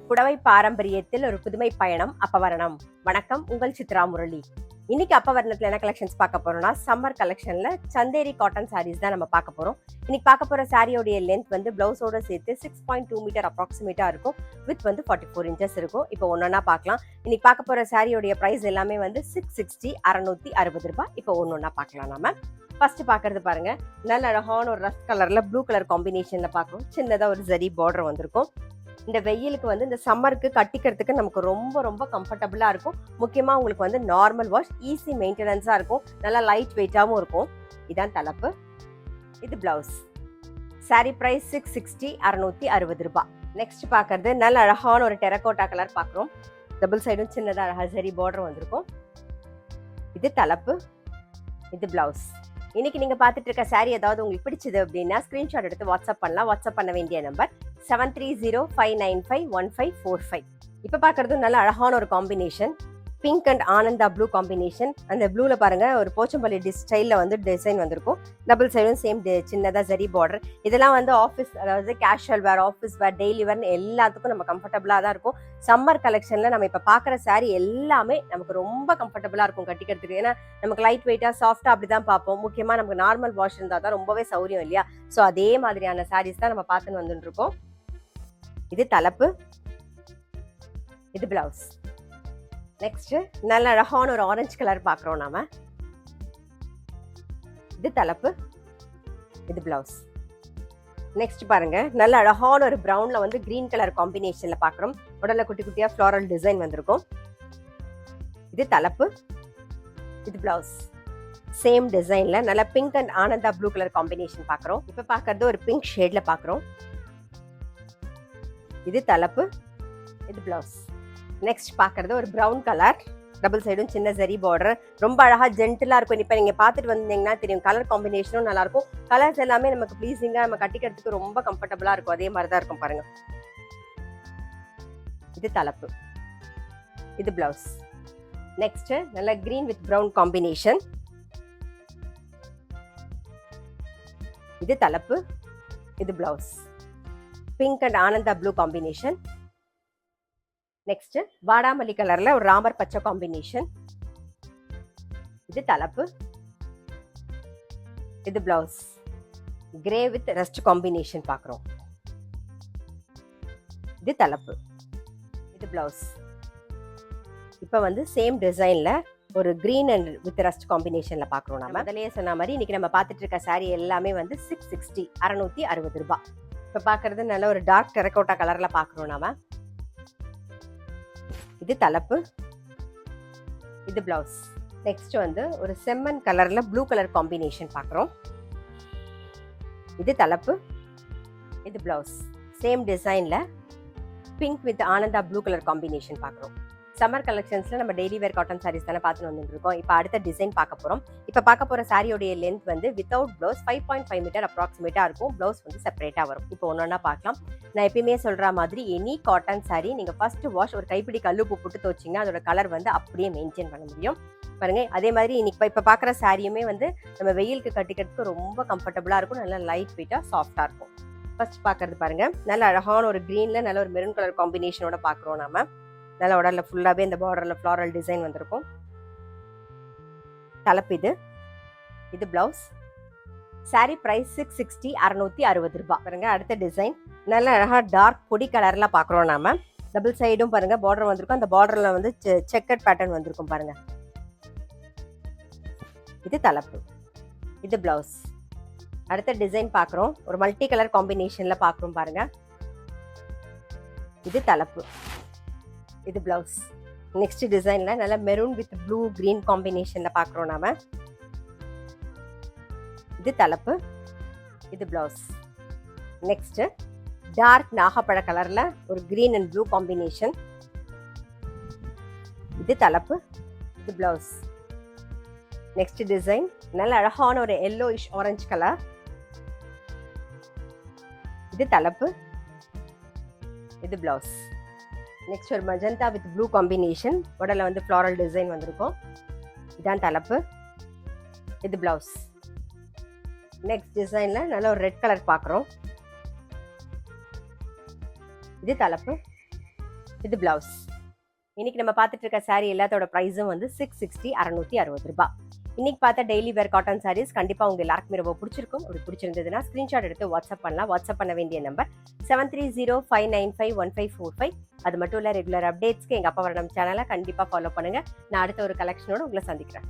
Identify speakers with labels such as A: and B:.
A: புடவை பாரம்பரியத்தில் ஒரு புதுமை பயணம் அப்பவரணம். வணக்கம், உங்கள் சித்ரா முரளி. இன்னைக்கு அப்பவரணத்துல என்ன கலெக்ஷன்ஸ் பார்க்க போறோம்னா, சம்மர் கலெக்ஷன்ல சந்தேரி காட்டன் சாரீஸ் தான் நம்ம பார்க்க போறோம். இன்னைக்கு பார்க்க போற சாரியோடைய லென்த் வந்து பிளவுஸோட சேர்த்து 6.2 மீட்டர் அப்ராக்சிமேட்டா இருக்கும். வித் வந்து 44 இன்ச்சஸ் இருக்கும். இப்போ ஒன்னொன்னா பார்க்கலாம். இன்னைக்கு பார்க்க போற சாரியோடைய பிரைஸ் எல்லாமே வந்து 660 660 ரூபாய். இப்போ ஒன்னொன்னா பார்க்கலாம். நாம ஃபர்ஸ்ட் பாக்குறது பாருங்க, நல்ல அழகான ஒரு ரஸ்ட் கலர்ல ப்ளூ கலர் காம்பினேஷன்ல பாக்குறோம். சின்னதா ஒரு ஜரி பார்டர் வந்திருக்கும். இந்த வெயிலுக்கு வந்து இந்த சம்மருக்கு கட்டிக்கிறதுக்கு நமக்கு ரொம்ப ரொம்ப கம்ஃபர்டபுளா இருக்கும். முக்கியமா உங்களுக்கு வந்து நார்மல் வாஷ், ஈஸி மெயின்டெனன்ஸா இருக்கும். நல்லா லைட் வெயிட்டாவும் இருக்கும். இதான் தலைப்பு, இது பிளவுஸ். சாரி பிரைஸ் 660 660 ரூபாய். நெக்ஸ்ட் பாக்குறது நல்ல அழகான ஒரு டெரகோட்டா கலர் பாக்குறோம். டபுள் சைடும் சின்னதா அழகா ஜரி பார்டர் வந்திருக்கும். இது தலைப்பு, இது பிளவுஸ். இன்னைக்கு நீங்க பாத்துட்டு இருக்க சாரி ஏதாவது உங்களுக்கு பிடிச்சது அப்படின்னா ஸ்கிரீன்ஷாட் எடுத்து வாட்ஸ்அப் பண்ணலாம். வாட்ஸ்அப் பண்ண வேண்டிய நம்பர் 7305951545. இப்ப பாக்குறது நல்ல அழகான ஒரு combination, pink and Ananda blue combination. அந்த ப்ளூல பாருங்க ஒரு போச்சம்பள்ளி ஸ்டைல்ல வந்து டிசைன் வந்திருக்கும். டபுள் சைடும் சேம் சின்னதா ஜரி பார்டர். இதெல்லாம் வந்து ஆஃபீஸ், அதாவது கேஷுவல் வேர், ஆஃபீஸ் வேர், டெய்லி வேர் எல்லாத்துக்கும் நம்ம கம்ஃபர்டபுளா தான் இருக்கும். சம்மர் கலெக்ஷன்ல நம்ம இப்ப பாக்குற சாரி எல்லாமே நமக்கு ரொம்ப கம்ஃபர்டபுளா இருக்கும் கட்டிக்கிறதுக்கு. ஏன்னா நமக்கு லைட் வெயிட்டா சாஃப்டா அப்படிதான் பார்ப்போம். முக்கியமா நமக்கு நார்மல் வாஷ் இருந்தா தான் ரொம்பவே சௌரியம் இல்லையா? சோ அதே மாதிரியான சாரீஸ் தான் நம்ம பார்த்துன்னு வந்துட்டு இருக்கோம். இது தலைப்பு, இது பிளவுஸ். நெக்ஸ்ட் நல்ல அழகான ஒரு ஆரஞ்சு கலர் பாக்குறோம் நாம. இது தலைப்பு, இது பிளவுஸ். நெக்ஸ்ட் பாருங்க, நல்ல அழகான ஒரு பிரவுன்ல வந்து கிரீன் கலர் காம்பினேஷன்ல பாக்குறோம். உடல்ல குட்டி குட்டியா ஃப்ளாரல் டிசைன் வந்திருக்கும். இது தலைப்பு, இது பிளவுஸ். சேம் டிசைன்ல நல்ல pink and Ananda blue colour combination பாக்குறோம். இப்ப பாக்குறது ஒரு பிங்க் ஷேட்ல பாக்குறோம். இது தலைப்பு, இது பிளவுஸ். நெக்ஸ்ட் பாக்குறது ஒரு பிரவுன் கலர், டபுள் சைடும் சின்ன ஜரி பார்டர். ரொம்ப அழகா ஜென்டிலா இருக்கும். இப்ப நீங்க பாத்துட்டு வந்தீங்கன்னா தெரியும், கலர் காம்பினேஷனும் நல்லா இருக்கும். கலர்ஸ் எல்லாமே நமக்கு ப்ளீசிங்கா, நம்ம கட்டிக்கிறதுக்கு ரொம்ப கம்ஃபர்டபுளா இருக்கும். அதே மாதிரிதான் இருக்கும் பாருங்க. இது தலைப்பு, இது பிளவுஸ். நெக்ஸ்ட் நல்ல கிரீன் வித் பிரவுன் காம்பினேஷன். இது தலைப்பு, இது blouse. Pink and Ananda blue combination. Next வாடாமல்லி கலர்ல ஒரு ராமர் பச்சை காம்பினேஷன். இது தலைப்பு, இது blouse. Grey with rust combination பாக்குறோம். இது தலைப்பு, இது பிளவுஸ். இப்ப வந்து சேம் டிசைன்ல ஒரு கிரீன் அண்ட் வித் ரஸ்ட் காம்பினேஷன்ல பாக்குறோம். நம்ம முதல்லயே சொன்ன மாதிரி இன்னைக்கு நம்ம பாத்துட்டு இருக்க சாரி எல்லாமே வந்து 660 660 ரூபாய். இப்ப பாக்குறது நல்ல ஒரு டார்க் டெரகோட்டா கலர்ல பாக்குறோம் நாம. இது தலைப்பு, இது பிளவுஸ். நெக்ஸ்ட் வந்து ஒரு செம்மன் கலர்ல ப்ளூ கலர் காம்பினேஷன் பாக்குறோம். இது தலைப்பு, இது பிளவுஸ். சேம் டிசைன்ல pink with Ananda blue colour combination பாக்குறோம். சம்மர் கலெக்ஷன்ஸ்ல நம்ம டெய்லி வேர் காட்டன் சாரீஸ் தானே பார்த்துட்டு வந்துட்டு இருக்கோம். இப்போ அடுத்த டிசைன் பார்க்க போறோம். இப்போ பார்க்க போற சாரியோடைய லென்த் வந்து வித்தவுட் பிளவுஸ் 5.5 மீட்டர் அப்ராக்சிமேட்டா இருக்கும். பிளவுஸ் வந்து செப்பரேட்டா வரும். இப்போ ஒன்னொன்னா பார்க்கலாம். நான் எப்பயுமே சொல்ற மாதிரி எனி காட்டன் சாரி நீங்க ஃபர்ஸ்ட் வாஷ் ஒரு கைப்பிடி கல்லுப்பு போட்டு துவச்சிங்கன்னா அதோட கலர் வந்து அப்படியே மெயின்டைன் பண்ண முடியும். பாருங்க, அதே மாதிரி இன்னைக்கு இப்போ பார்க்குற சாரியுமே வந்து நம்ம வெயிலுக்கு கட்டிக்கிறதுக்கு ரொம்ப கம்ஃபர்டபுளா இருக்கும். நல்லா லைட் வெயிட்டா சாஃப்டா இருக்கும். ஃபர்ஸ்ட் பார்க்கறது பாருங்க, நல்ல அழகான ஒரு கிரீன்ல நல்ல ஒரு மெரூன் கலர் காம்பினேஷனோட பார்க்குறோம் நாம. நல்ல உடல்ல ஃபுல்லாவே இந்த பார்டர்ல ஃப்ளாரல் டிசைன் வந்திருக்கும். தலைப்பு இது, இது பிளவுஸ். சாரி பிரைஸ் 660 660 ரூபாய். பாருங்க அடுத்த டிசைன் நல்ல அழகா டார்க் பொடி கலர்ல பாக்குறோம் நாம. டபுள் சைடும் பாருங்க பார்டர் வந்திருக்கும். அந்த பார்டர்ல வந்து செக்கட் பேட்டர்ன் வந்திருக்கும் பாருங்க. இது தலைப்பு, இது பிளவுஸ். அடுத்த டிசைன் பாக்குறோம், ஒரு மல்டி கலர் காம்பினேஷன்ல பாக்குறோம் பாருங்க. இது தலைப்பு, இது பிளவுஸ். நெக்ஸ்ட் டிசைன்ல நல்ல மெரூன் வித் ப்ளூ கிரீன் காம்பினேஷன்ல பாக்குறோம் நாம. இது தலைப்பு, இது பிளவுஸ். நெக்ஸ்ட் டார்க் நாகப்பழ கலர்ல ஒரு கிரீன் அண்ட் ப்ளூ காம்பினேஷன். இது தலைப்பு, இது பிளவுஸ். நெக்ஸ்ட் டிசைன் நல்ல அழகான ஒரு எல்லோயிஷ் ஆரஞ்சு கலர். இது தலைப்பு, இது பிளவுஸ். நெக்ஸ்ட் ஒரு மஜந்தா வித் ப்ளூ காம்பினேஷன். உடல்ல வந்து ஃப்ளாரல் டிசைன் வந்திருக்கும். இதான் தலைப்பு, இது பிளவுஸ். நெக்ஸ்ட் டிசைன்ல நல்ல ஒரு ரெட் கலர் பார்க்குறோம். இது தலைப்பு, இது பிளவுஸ். இன்னைக்கு நம்ம பார்த்துட்டு இருக்க சாரீ எல்லாத்தோட ப்ரைஸும் வந்து 660 660 ரூபாய். இன்னைக்கு பார்த்த டெய்லி வேர் காட்டன் சாரீஸ் கண்டிப்பாக உங்க எல்லாருக்குமே ரொம்ப பிடிச்சிருக்கும். அப்படி பிடிச்சிருந்ததுன்னா ஸ்க்ரீன்ஷாட் எடுத்து வாட்ஸ்அப் பண்ணலாம். வாட்ஸ்அப் பண்ண வேண்டிய நம்பர் 7305951545. அது மட்டும் இல்லை, ரெகுலர் அப்டேட்ஸ்க்கு எங்கள் அப்பா வரணம் சேனலை கண்டிப்பாக ஃபாலோ பண்ணுங்க. நான் அடுத்த ஒரு கலெக்ஷனோட உங்களை சந்திக்கிறேன்.